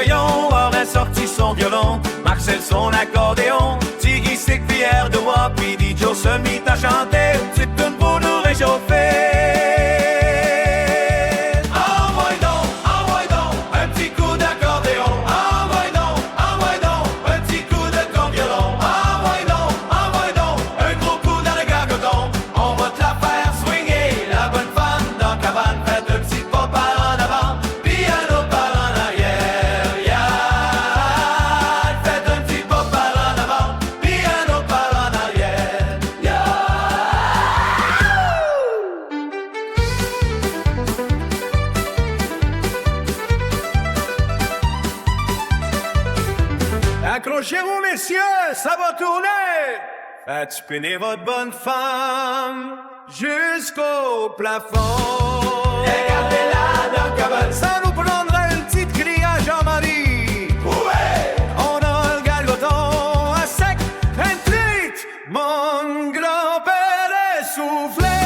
Feuillon aurait sorti son violon, Marcel son accordéon, Tiggy Stick, Pierre de Wa, puis Joe se mit à chanter une petite tune pour nous réchauffer. Accrochez-vous, messieurs, ça va tourner! Faites spinner votre bonne femme jusqu'au plafond. Regardez-la dans la cabane. Ça nous prendrait une petite crie à Jean-Marie. Ouais! On a le galgoton à sec, un treat. Mon grand-père est soufflé.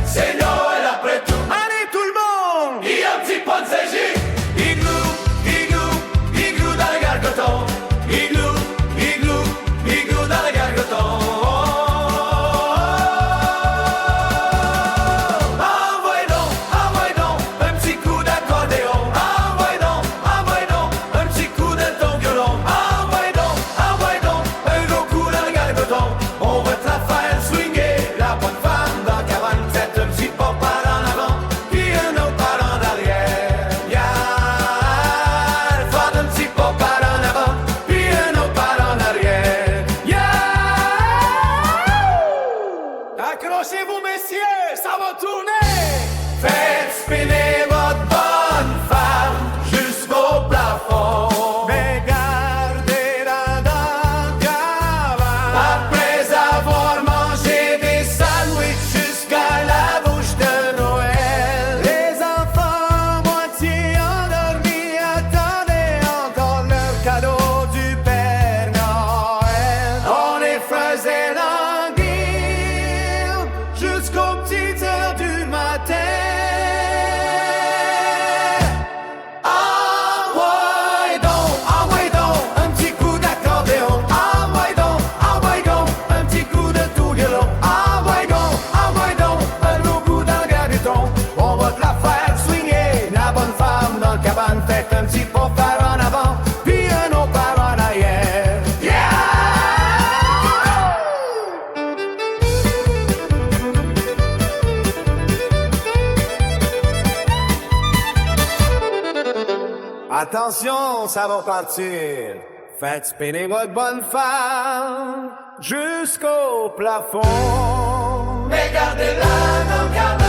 C'est Noël après tout. Allez, tout le monde! Il y a un petit pas de zégie. Accrochez-vous, messieurs, ça va tourner! Faites spinner votre bonne femme jusqu'au plafond. Mais gardez-la dans le cabane. Après avoir mangé des sandwichs jusqu'à la bouche de Noël. Les enfants moitié endormis attendaient encore leur cadeau du Père Noël. On les faisait languir jusqu'aux petites heures du matin. Envoie donc, un petit coup d'accordéon. Envoie donc, un petit coup de tout violon. Envoie donc, un gros coup dans le graviton. On va te la faire swinguer, la bonne femme dans le cabane. Faites un petit pas par en avant, puis un autre par en arrière. Yeah! Attention, ça va partir. Faites spinner votre bonne femme jusqu'au plafond. Mais gardez-la dans le cabane.